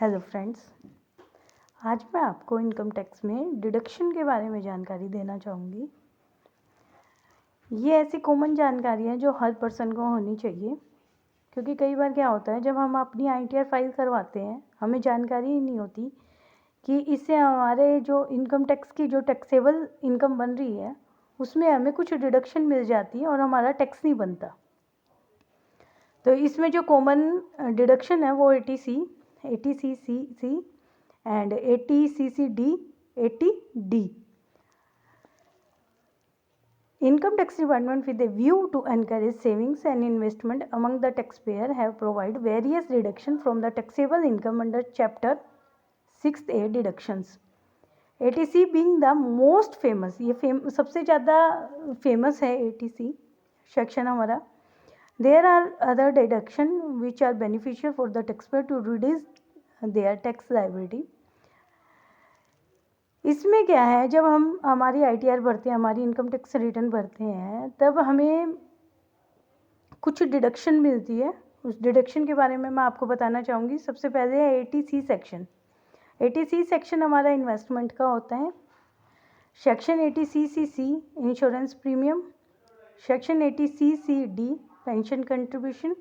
Hello friends, आज मैं आपको इनकम टैक्स में डिडक्शन के बारे में जानकारी देना चाहूँगी। ये ऐसी कॉमन जानकारी है जो हर पर्सन को होनी चाहिए, क्योंकि कई बार क्या होता है, जब हम अपनी ITR फाइल करवाते हैं हमें जानकारी ही नहीं होती कि इससे हमारे जो इनकम टैक्स की जो टैक्सेबल इनकम बन रही है उसमें हमें कुछ डिडक्शन मिल जाती है और हमारा टैक्स नहीं बनता। तो इसमें जो कॉमन डिडक्शन है वो ATC, ATCCC and ATCCD, ATD. Income Tax Department, with a view to encourage savings and investment among the taxpayer, have provided various deductions from the taxable income under Chapter 6A deductions. ATC being the most famous, ये सबसे ज़्यादा famous है ATC section हमारा. There are other deductions which are beneficial for the taxpayer to reduce their tax liability. इसमें क्या है, जब हम हमारी ITR भरते हैं, हमारी इनकम टैक्स रिटर्न भरते हैं, तब हमें कुछ डिडक्शन मिलती है. उस डिडक्शन के बारे में मैं आपको बताना चाहूँगी. सबसे पहले है ATC सेक्शन. ATC सेक्शन हमारा इन्वेस्टमेंट का होता है. Section ATCCC insurance premium, section ATCCD pension contribution,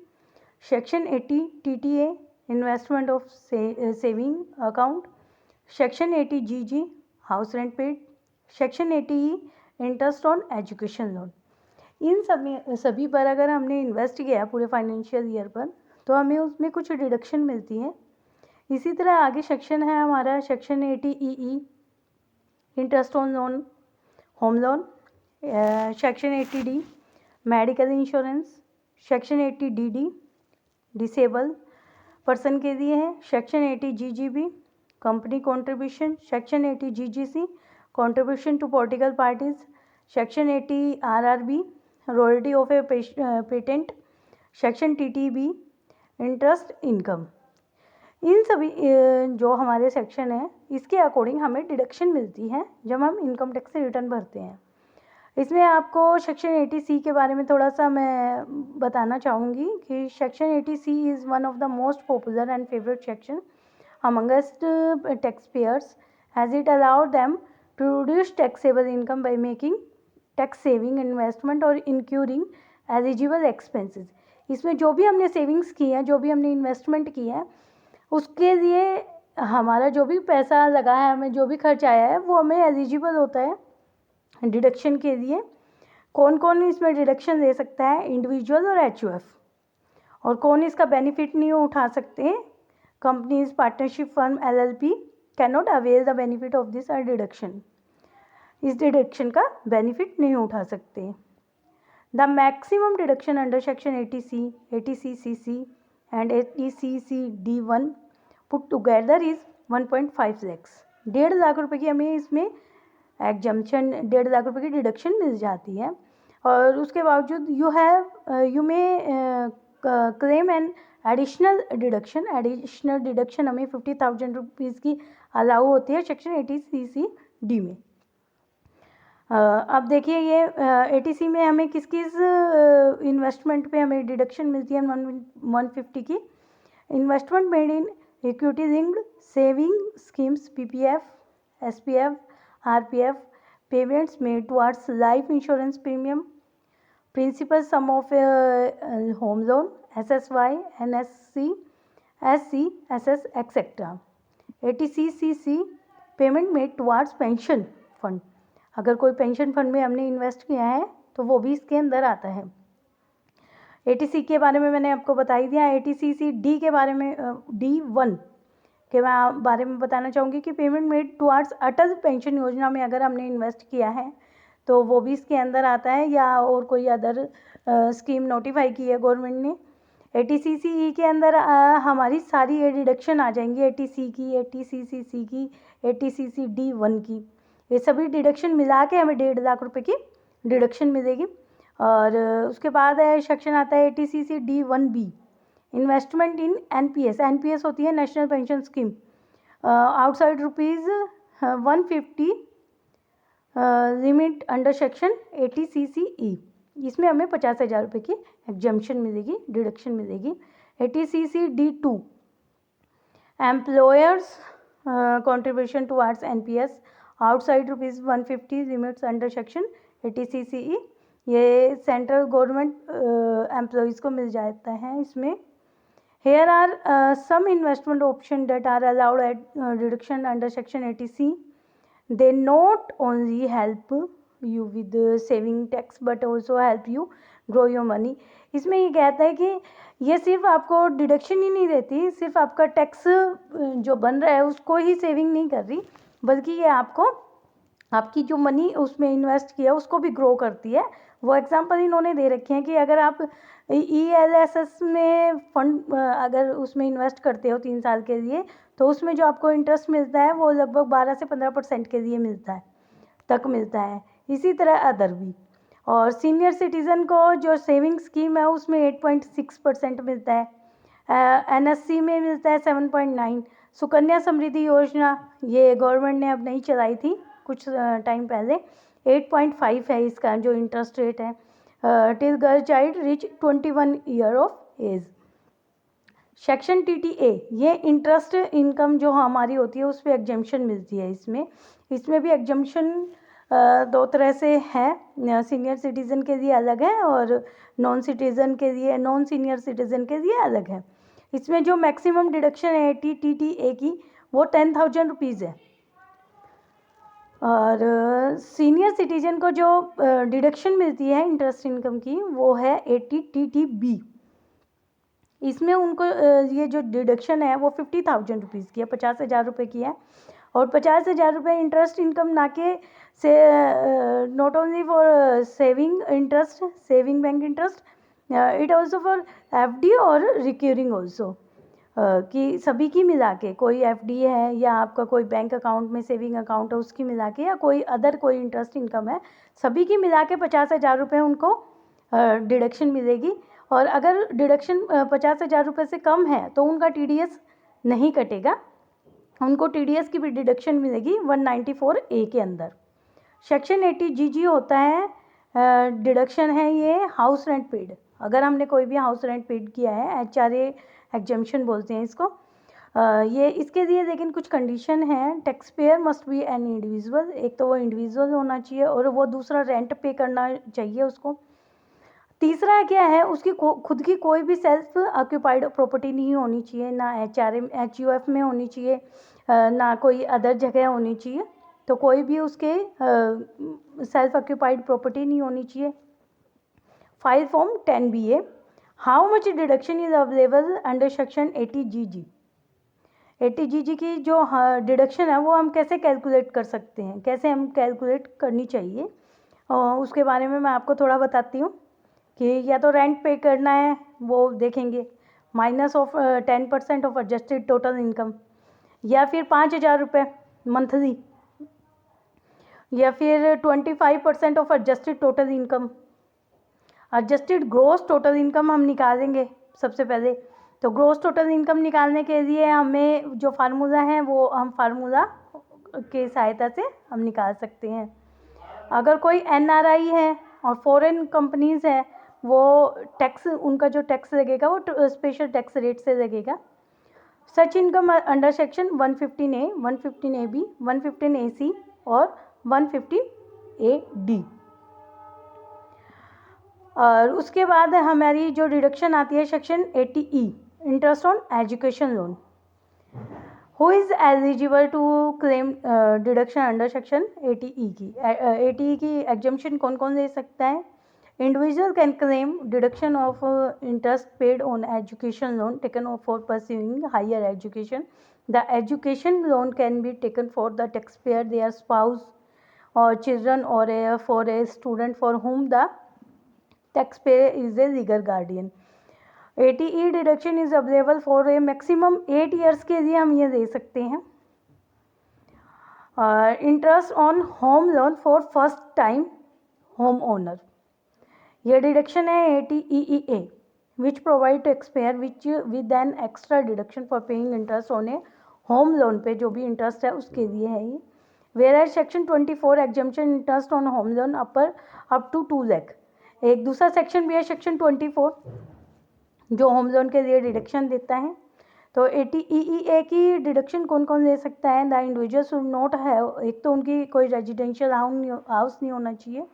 section ATTTA investment of saving account, section ATGG house rent paid, section ATE interest on education loan. इन सभी पर अगर हमने इन्वेस्ट किया पूरे फाइनेंशियल ईयर पर तो हमें उसमें कुछ डिडक्शन मिलती है. इसी तरह आगे सेक्शन है हमारा section ATEE interest on loan home loan, section ATD medical insurance, section ATDD disable person के लिए है, section ATGGB company contribution, section ATGGC contribution to political parties, section ATRRB royalty of a patent, section TTB interest income. इन सभी जो हमारे section है इसके according हमें डिडक्शन मिलती है जब हम इनकम टैक्स रिटर्न भरते हैं. इसमें आपको सेक्शन ATC के बारे में थोड़ा सा मैं बताना चाहूँगी कि section ATC is one of the most popular and favourite section amongst taxpayers as it allowed them to reduce taxable income by making tax saving investment और incurring eligible expenses. इसमें जो भी हमने सेविंग्स की है, जो भी हमने इन्वेस्टमेंट की है, उसके लिए हमारा जो भी पैसा लगा है, हमें जो भी खर्च आया है वो हमें एलिजिबल होता है डिडक्शन के लिए. कौन कौन इसमें डिडक्शन ले सकता है? इंडिविजुअल और HUF. और कौन इसका बेनिफिट नहीं उठा सकते? Companies, partnership firm, LLP cannot avail the benefit of this deduction. इस डिडक्शन का बेनिफिट नहीं उठा सकते. The maximum deduction under section ATC, ATCCC and ATCCD1 put together is 1.5 lakhs. 1.5 lakh रुपए की हमें इसमें एग्जम्पशन, 1.5 लाख रुपए की डिडक्शन मिल जाती है. और उसके बावजूद you may claim an additional deduction. Additional deduction हमें 50,000 रुपीज़ की अलाउ होती है सेक्शन ATCCD में. अब देखिए ये ATC में हमें किस किस इन्वेस्टमेंट पे हमें डिडक्शन मिलती है. 150 की investment made in equity linked saving schemes, PPF, SPF, RPF, payments made towards life insurance premium, principal sum of home loan, SSY, NSC, SC, SS, etc. ATCCC payment made towards pension fund. अगर कोई pension fund में हमने invest किया है तो वो भी इसके अंदर आता है. ATC के बारे में मैंने आपको बता ही दिया. ATCCD के बारे में D1 के बारे में बताना चाहूँगी कि पेमेंट मेड टुवार्ड्स अटल पेंशन योजना में अगर हमने इन्वेस्ट किया है तो वो भी इसके अंदर आता है, या और कोई अदर स्कीम नोटिफाई की है गवर्नमेंट ने. ATCCE के अंदर हमारी सारी ये डिडक्शन आ जाएंगी. ATC की, ATCCC की, ATCCD1 की, ये सभी डिडक्शन मिला के हमें 1.5 लाख रुपए की डिडक्शन मिलेगी. और उसके बाद है सेक्शन आता है ATCCD1B इन्वेस्टमेंट इन NPS. NPS होती है national pension scheme. Outside rupees 150 limit under section ATCCE. इसमें हमें 50,000 रुपये की एग्जम्पशन मिलेगी, डिडक्शन मिलेगी. ATCCD2 employers contribution towards NPS outside ₹150 limits under section 80 CCE, ये सेंट्रल गवर्नमेंट एम्प्लॉयज़ को मिल जाता है इसमें. Here are some investment options that are allowed at deduction under section 80C. They not only help you with saving tax but also help you grow your money. इसमें ये कहता है कि ये सिर्फ आपको डिडक्शन ही नहीं देती, सिर्फ आपका टैक्स जो बन रहा है उसको ही सेविंग नहीं कर रही, बल्कि ये आपको आपकी जो मनी उसमें इन्वेस्ट किया उसको भी ग्रो करती है. वो एग्जांपल इन्होंने दे रखे हैं कि अगर आप ELSS में फंड अगर उसमें इन्वेस्ट करते हो 3 साल के लिए, तो उसमें जो आपको इंटरेस्ट मिलता है वो लगभग 12 से 15% के लिए मिलता है. इसी तरह अदर भी. और सीनियर सिटीज़न को जो सेविंग स्कीम है उसमें 8.6% मिलता है. NSC में मिलता है 7.9. सुकन्या समृद्धि योजना ये गवर्नमेंट ने अब नहीं चलाई थी, कुछ टाइम पहले. 8.5 है इसका जो इंटरेस्ट रेट है. Till girl child reach 21 year of age. Section TTA ये इंटरेस्ट इनकम जो हमारी होती है उस पर एग्जम्पशन मिलती है. इसमें भी एग्जम्पशन 2 तरह से है. सीनियर सिटीज़न के लिए अलग है और नॉन सीनियर सिटीज़न के लिए अलग है. इसमें जो मैक्सिमम डिडक्शन है TTA की वो 10,000 रुपीज़ है. और सीनियर सिटीज़न को जो डिडक्शन मिलती है इंटरेस्ट इनकम की वो है 80 TTB. इसमें उनको ये जो डिडक्शन है वो 50,000 रुपीज़ की है, 50,000 रुपये की है. और 50,000 रुपये इंटरेस्ट इनकम ना के से not only for saving bank interest, it also for FD और रिक्यूरिंग ऑल्सो, कि सभी की मिला के, कोई FD है या आपका कोई बैंक अकाउंट में सेविंग अकाउंट है उसकी मिला के, या कोई इंटरेस्ट इनकम है, सभी की मिला के 50,000 रुपये उनको डिडक्शन मिलेगी. और अगर डिडक्शन 50,000 रुपये से कम है तो उनका TDS नहीं कटेगा, उनको TDS की भी डिडक्शन मिलेगी 194A के अंदर. सेक्शन 80 GG होता है, डिडक्शन है ये हाउस रेंट पेड. अगर हमने कोई भी हाउस रेंट पेड किया है, HRA एग्जम्पशन बोलते हैं इसको. ये इसके लिए लेकिन कुछ कंडीशन है. Tax payer must be an individual, एक तो वो इंडिविजुअल होना चाहिए और वो दूसरा रेंट पे करना चाहिए उसको. तीसरा क्या है, उसकी खुद की कोई भी सेल्फ ऑक्यूपाइड प्रॉपर्टी नहीं होनी चाहिए, ना HUF में होनी चाहिए, ना कोई अदर जगह होनी चाहिए. तो कोई भी उसके सेल्फ ऑक्यूपाइड प्रॉपर्टी नहीं होनी चाहिए. File form 10BA. How much deduction is available under section 80 GG की जो डिडक्शन है वो हम कैसे कैलकुलेट कर सकते हैं, कैसे हम कैलकुलेट करनी चाहिए, उसके बारे में मैं आपको थोड़ा बताती हूँ. कि या तो रेंट पे करना है वो देखेंगे, minus of 10% of adjusted total income, या फिर 5,000 रुपये मंथली, या फिर 25% of adjusted total income. Adjusted gross total income हम निकालेंगे सबसे पहले. तो ग्रोस टोटल इनकम निकालने के लिए हमें जो फार्मूला है वो हम फार्मूला के सहायता से हम निकाल सकते हैं. अगर कोई NRI है और फॉरेन कंपनीज़ है, वो टैक्स, उनका जो टैक्स लगेगा वो स्पेशल टैक्स रेट से लगेगा. Such income under section 115A, 115AB, 115AC और 115AD. और उसके बाद हमारी जो डिडक्शन आती है section 80E, interest on education loan. Who is eligible to claim deduction under section 80E की. 80E की एग्जम्पशन कौन कौन ले सकता है. Individual can claim deduction of interest paid on education loan taken for pursuing higher education. The education loan can be taken for the tax payer, their spouse और children, और for a student for whom the taxpayer is a legal guardian. 80E deduction is available for a maximum 8 years के लिए हम ये दे सकते हैं. Interest on home loan for first time home owner, ये डिडक्शन है 80EEA, which provide tax payer which with an extra deduction for paying interest on a home loan पे जो भी इंटरेस्ट है उसके लिए है ये. Whereas section 24 exemption interest on home loan up to 2 lakh. एक दूसरा सेक्शन भी है सेक्शन 24 जो होम लोन के लिए डिडक्शन देता है. तो 80EEA की डिडक्शन कौन कौन ले सकता है? The individual should not have, एक तो उनकी कोई रेजिडेंशियल हाउस नहीं होना चाहिए।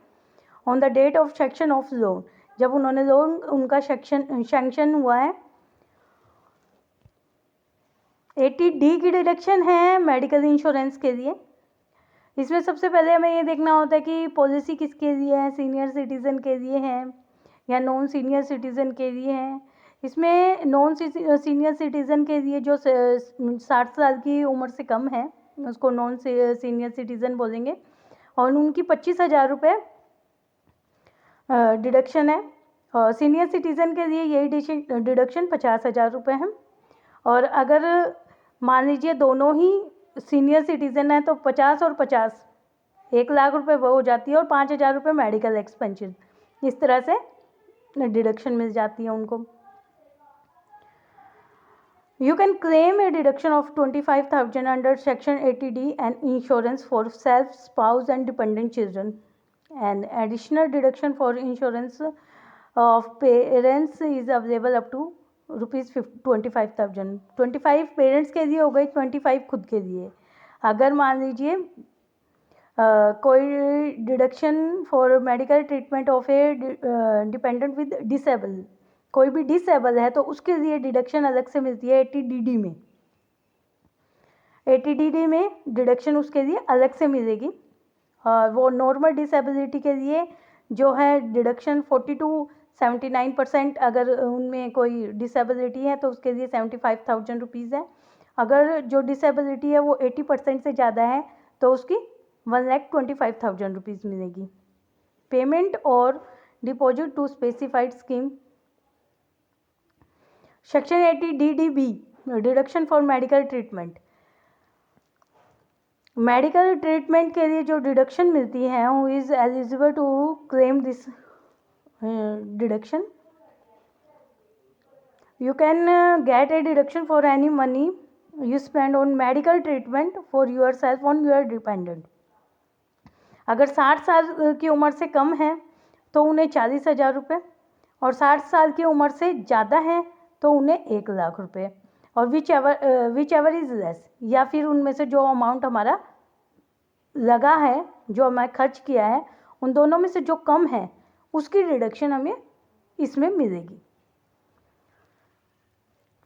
On the date of section of loan, जब उन्होंने लोन उनका सैंक्शन हुआ है। 80D की डिडक्शन है मेडिकल इंश्योरेंस के लिए। इसमें सबसे पहले हमें ये देखना होता है कि पॉलिसी किसके लिए है, सीनियर सिटीज़न के लिए है या नॉन सीनियर सिटीज़न के लिए है। इसमें नॉन सीनियर सिटीज़न के लिए जो 60 साल की उम्र से कम है उसको नॉन सीनियर सिटीज़न बोलेंगे, और उनकी 25,000 रुपये डिडक्शन है। और सीनियर सिटीज़न के लिए यही डिडक्शन 50,000 रुपये है। और अगर मान लीजिए दोनों ही सीनियर सिटीज़न है तो 50 और 50 1 लाख रुपए वो हो जाती है, और 5,000 रुपये मेडिकल एक्सपेंसेस, इस तरह से डिडक्शन मिल जाती है उनको। You can claim a deduction of 25,000 under Section 80D and insurance for self, spouse and dependent children. An additional deduction for insurance of parents is available up to rupees 25,000। 25 parents के लिए हो गई, 25 खुद के लिए। अगर मान लीजिए कोई deduction for medical treatment of A dependent with disable, कोई भी डिसेबल है तो उसके लिए डिडक्शन अलग से मिलती है 80DD में। 80DD में डिडक्शन उसके लिए अलग से मिलेगी। और वो नॉर्मल डिसेबिलिटी के लिए जो है डिडक्शन 40 to 79%, अगर उनमें कोई डिसेबिलिटी है तो उसके लिए 75,000 रुपीज़ है। अगर जो डिसेबिलिटी है वो 80% से ज़्यादा है तो उसकी 1,25,000 रुपीज़ मिलेगी। पेमेंट और deposit to specified scheme. Section 80DDB deduction for medical treatment. Medical treatment के लिए जो डिडक्शन मिलती है who is eligible to claim this deduction. You can get a deduction for any money you spend on medical treatment for your self on your dependent. अगर 60 साल की उम्र से कम है तो उन्हें 40,000 रुपये, और 60 साल की उम्र से ज़्यादा है तो उन्हें 1 लाख रुपये, और विच एवर इज़ लेस, या फिर उनमें से जो अमाउंट हमारा लगा है, जो हमें खर्च किया है, उन दोनों में से जो कम है उसकी डिडक्शन हमें इसमें मिलेगी।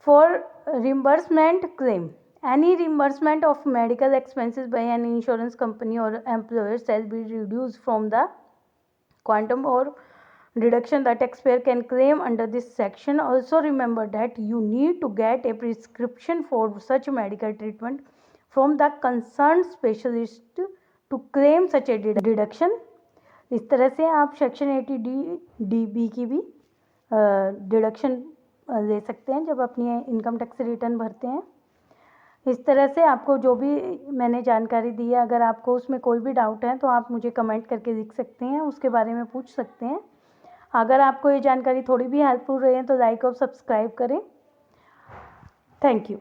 For reimbursement claim, any reimbursement of medical expenses by an insurance company or employer shall be reduce from the quantum or deduction that taxpayer can claim under this section. Also remember that you need to get a prescription for such medical treatment from the concerned specialist to claim such a deduction. इस तरह से आप section 80DB की भी deduction ले सकते हैं जब अपनी इनकम टैक्स रिटर्न भरते हैं। इस तरह से आपको जो भी मैंने जानकारी दी है, अगर आपको उसमें कोई भी डाउट है तो आप मुझे कमेंट करके लिख सकते हैं, उसके बारे में पूछ सकते हैं। अगर आपको ये जानकारी थोड़ी भी हेल्पफुल रही है तो लाइक और सब्सक्राइब करें। Thank you.